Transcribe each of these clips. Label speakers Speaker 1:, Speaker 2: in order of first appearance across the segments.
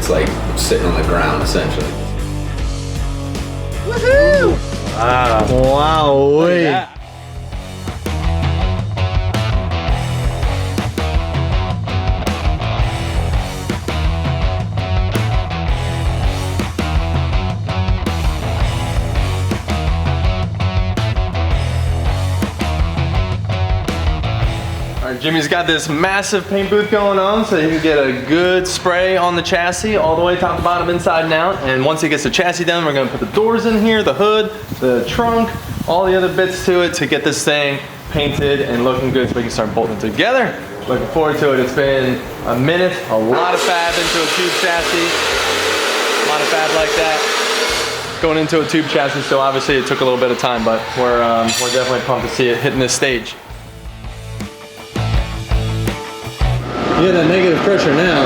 Speaker 1: it's like sitting on the ground essentially.
Speaker 2: Woohoo!
Speaker 3: Wow, wait.
Speaker 2: Jimmy's got this massive paint booth going on so he can get a good spray on the chassis all the way top to bottom, inside and out. And once he gets the chassis done, we're gonna put the doors in here, the hood, the trunk, all the other bits to it to get this thing painted and looking good so we can start bolting it together. Looking forward to it. It's been a minute, a lot of fab into a tube chassis. A lot of fab like that. Going into a tube chassis, so obviously it took a little bit of time, but we're definitely pumped to see it hitting this stage.
Speaker 3: Yeah, that negative pressure now.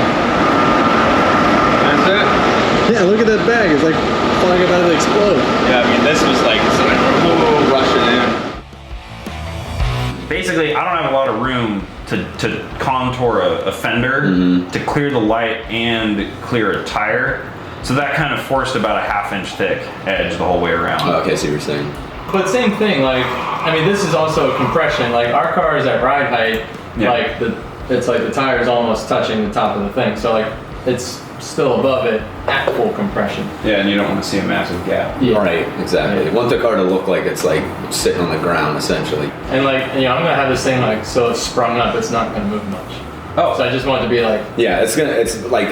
Speaker 4: That's it?
Speaker 3: Yeah, look at that bag. It's like flying about to explode.
Speaker 4: Yeah, I mean, this was like, whoa, rushing in. Basically, I don't have a lot of room to contour a fender, to clear the light and clear a tire. So that kind of forced about a 1/2 inch thick edge the whole way around.
Speaker 1: Oh, okay, I see what you're saying.
Speaker 2: But same thing, like, I mean, this is also a compression. Like, our car is at ride height, like, it's like the tire's almost touching the top of the thing. So, like, it's still above it at full compression.
Speaker 4: Yeah, and you don't want to see a massive gap.
Speaker 2: Yeah.
Speaker 1: Right, exactly.
Speaker 2: Yeah.
Speaker 1: You want the car to look like it's like sitting on the ground essentially.
Speaker 2: And, like, you know, I'm gonna have this thing, like, so it's sprung up, it's not gonna move much.
Speaker 4: Oh.
Speaker 2: So I just want it to be like,
Speaker 1: Yeah, it's like,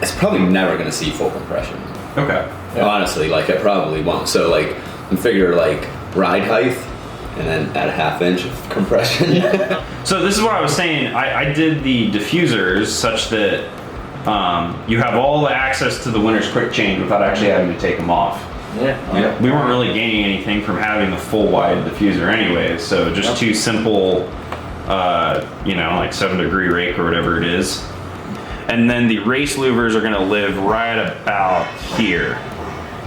Speaker 1: it's probably never gonna see full compression.
Speaker 4: Okay.
Speaker 2: Yeah.
Speaker 1: Honestly, like it probably won't. So like, you figure like ride height and then add a 1/2 inch of compression.
Speaker 4: So this is what I was saying. I did the diffusers such that you have all the access to the winner's quick change without actually having to take them off.
Speaker 2: yeah.
Speaker 4: We weren't really gaining anything from having the full wide diffuser anyways, so just two simple, you know, like 7-degree rake or whatever it is. And then the race louvers are gonna live right about here,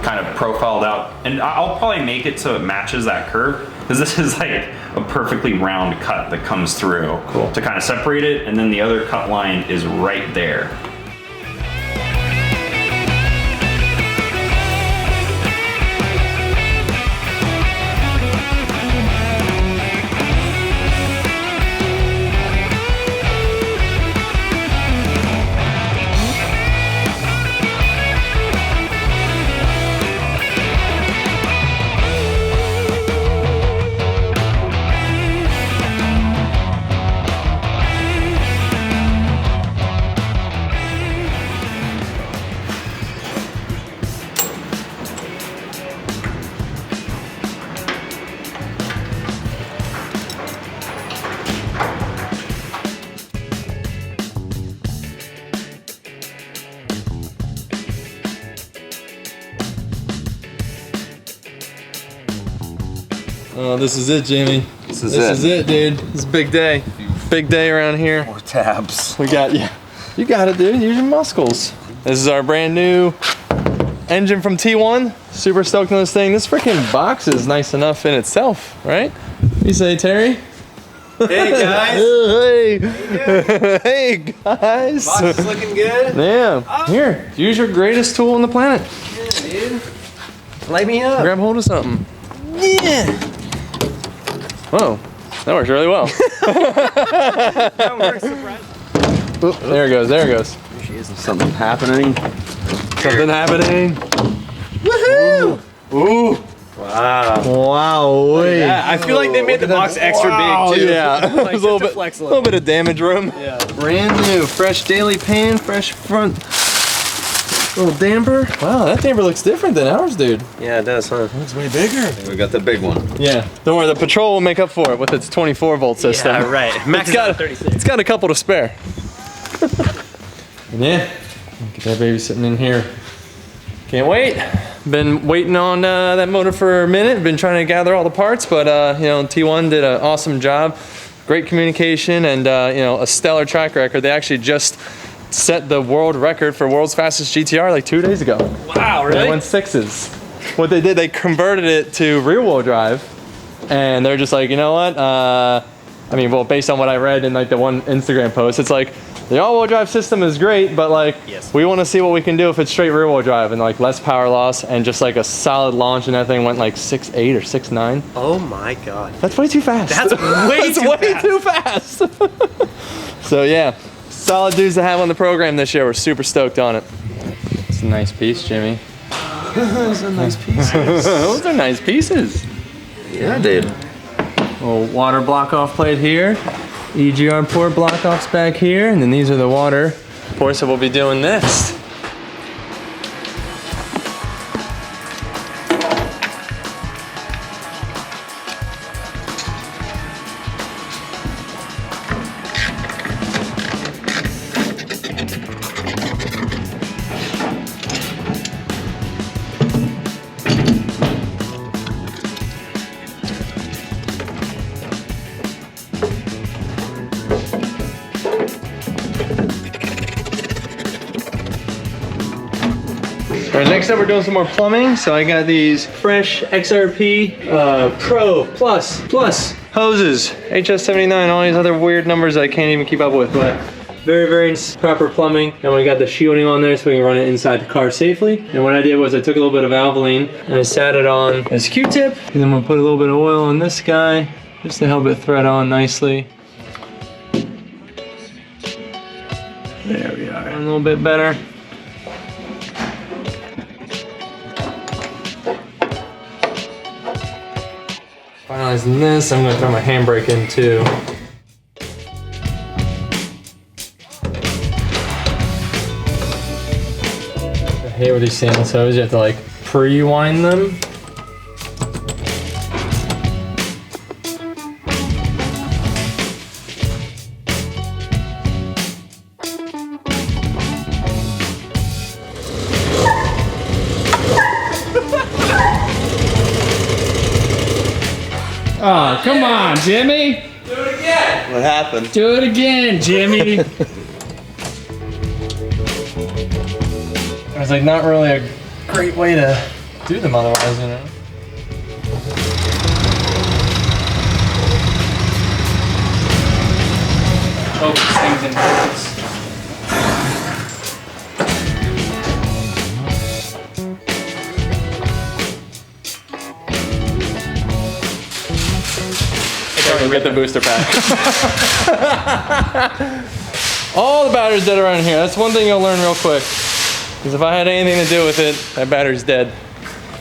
Speaker 4: kind of profiled out. And I'll probably make it so it matches that curve, because this is like a perfectly round cut that comes through to kind of separate it, and then the other cut line is right there.
Speaker 2: Oh, this is it, Jamie.
Speaker 1: This is
Speaker 2: it, dude. This is a big day. Big day around here.
Speaker 1: More tabs.
Speaker 2: We got, yeah, you got it, dude. Use your muscles. This is our brand new engine from T1. Super stoked on this thing. This freaking box is nice enough in itself, right? You say, Terry?
Speaker 3: Hey guys.
Speaker 2: Hey. Hey, guys.
Speaker 3: Box is looking good.
Speaker 2: Yeah. Here, use your greatest tool on the planet.
Speaker 3: Yeah, dude. Light me up.
Speaker 2: Grab hold of something.
Speaker 3: Yeah.
Speaker 2: Whoa, that works really well.
Speaker 3: That works, surprise.
Speaker 2: Oop, there it goes, there it goes.
Speaker 3: Here she is.
Speaker 1: Something happening.
Speaker 2: Something happening.
Speaker 3: Woohoo!
Speaker 2: Ooh.
Speaker 3: Wow.
Speaker 2: Wow, wait.
Speaker 3: Yeah, I feel like they made the box extra big too.
Speaker 2: Yeah,
Speaker 3: Like,
Speaker 2: there's a little
Speaker 3: just to flex
Speaker 2: little bit of damage room.
Speaker 3: Yeah.
Speaker 2: Brand new, fresh daily pan, fresh front. Little damper. Wow, that damper looks different than ours, dude.
Speaker 3: Yeah, it does, huh?
Speaker 2: It's way bigger.
Speaker 1: We got the big one.
Speaker 2: Yeah. Don't worry, the Patrol will make up for it with its 24-volt system.
Speaker 3: Yeah, right. Max is at 36.
Speaker 2: It's got a couple to spare. And yeah, get that baby sitting in here. Can't wait. Been waiting on that motor for a minute. Been trying to gather all the parts, but you know, T1 did an awesome job. Great communication and you know, a stellar track record. They actually just set the world record for world's fastest GTR like 2 days ago.
Speaker 3: Wow, really?
Speaker 2: They went 6s. What they did, they converted it to rear-wheel drive, and they're just like, you know what? I mean, well, based on what I read in like the one Instagram post, it's like The all-wheel drive system is great, but like, we want to see what we can do if it's straight rear-wheel drive and like less power loss and just like a solid launch, and that thing went like 6.8 or 6.9.
Speaker 5: Oh my God.
Speaker 2: That's way too fast.
Speaker 5: That's way
Speaker 2: too fast. So yeah, solid dudes to have on the program this year. We're super stoked on it. It's a nice piece, Jimmy.
Speaker 1: Those are nice pieces.
Speaker 2: Those are nice pieces.
Speaker 1: Yeah, dude.
Speaker 2: Little water block-off plate here. EGR port block-offs back here, and then these are the water ports that we'll be doing next. All right, next up we're doing some more plumbing. So I got these fresh XRP Pro Plus hoses, HS79, all these other weird numbers I can't even keep up with, but very, very proper plumbing. And we got the shielding on there so we can run it inside the car safely. And what I did was I took a little bit of Valvoline and I sat it on this Q-tip. And then we'll put a little bit of oil on this guy just to help it thread on nicely. There we are, a little bit better. Finalizing this, I'm gonna throw my handbrake in too. I hate with these sandal toes, you have to like pre-wind them.
Speaker 6: Oh, come on, Jimmy.
Speaker 2: Do it again!
Speaker 1: What happened?
Speaker 6: Do it again, Jimmy.
Speaker 2: It's like not really a great way to do them otherwise, you know? Focus things in focus. Get the booster pack. All the batteries dead around here. That's one thing you'll learn real quick. Because if I had anything to do with it, that battery's dead.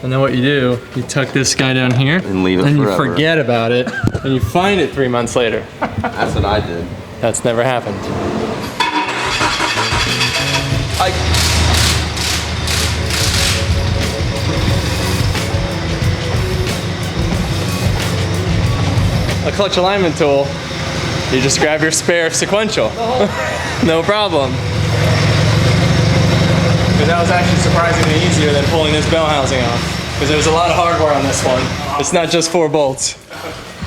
Speaker 2: And then what you do, you tuck this guy down here
Speaker 1: And leave it
Speaker 2: and
Speaker 1: forever.
Speaker 2: you forget about it, and you find it 3 months later.
Speaker 1: That's what I did.
Speaker 2: That's never happened. A clutch alignment tool, you just grab your spare sequential. No problem. But that was actually surprisingly easier than pulling this bell housing off. Because there's a lot of hardware on this one. It's not just 4 bolts.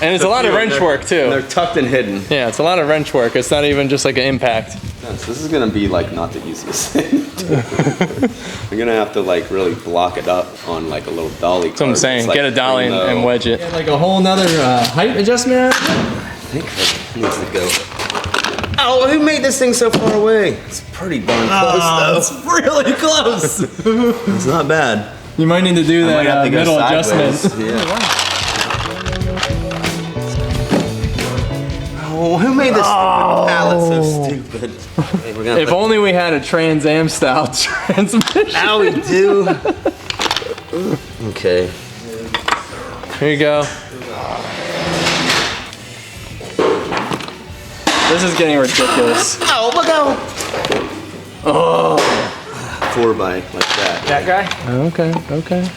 Speaker 2: And it's a lot of wrench work too.
Speaker 1: They're tucked and hidden.
Speaker 2: Yeah, it's a lot of wrench work. It's not even just like an impact.
Speaker 1: Yes, this is gonna be like not the easiest thing. We're gonna have to like really block it up on like a little dolly.
Speaker 2: That's what I'm saying. Get a dolly and wedge it. Like a whole nother height adjustment.
Speaker 1: I think that needs to go. Oh, who made this thing so far away? It's pretty darn close though.
Speaker 2: It's really close.
Speaker 1: It's not bad.
Speaker 2: You might need to do
Speaker 1: I might have
Speaker 2: that
Speaker 1: to go
Speaker 2: middle
Speaker 1: sideways.
Speaker 2: adjustment.
Speaker 1: Yeah. Oh, who made this pallet so stupid? Okay, we're gonna
Speaker 2: If only we had a Trans Am style transmission.
Speaker 1: Now we do. Okay.
Speaker 2: Here you go. This is getting ridiculous.
Speaker 1: Oh, look out!
Speaker 2: Oh.
Speaker 1: 4 by like that.
Speaker 2: That guy? Okay, okay.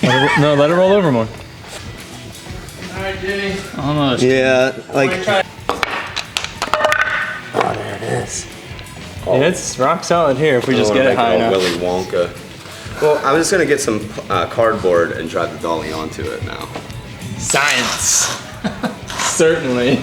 Speaker 2: Let it roll over more. Alright, Jimmy.
Speaker 6: Almost.
Speaker 1: Yeah, like. Oh, there it is.
Speaker 2: Yeah, it's rock solid here if we just get it high enough.
Speaker 1: Willy Wonka. Well, I was just gonna get some cardboard and drive the dolly onto it now.
Speaker 2: Science. Certainly.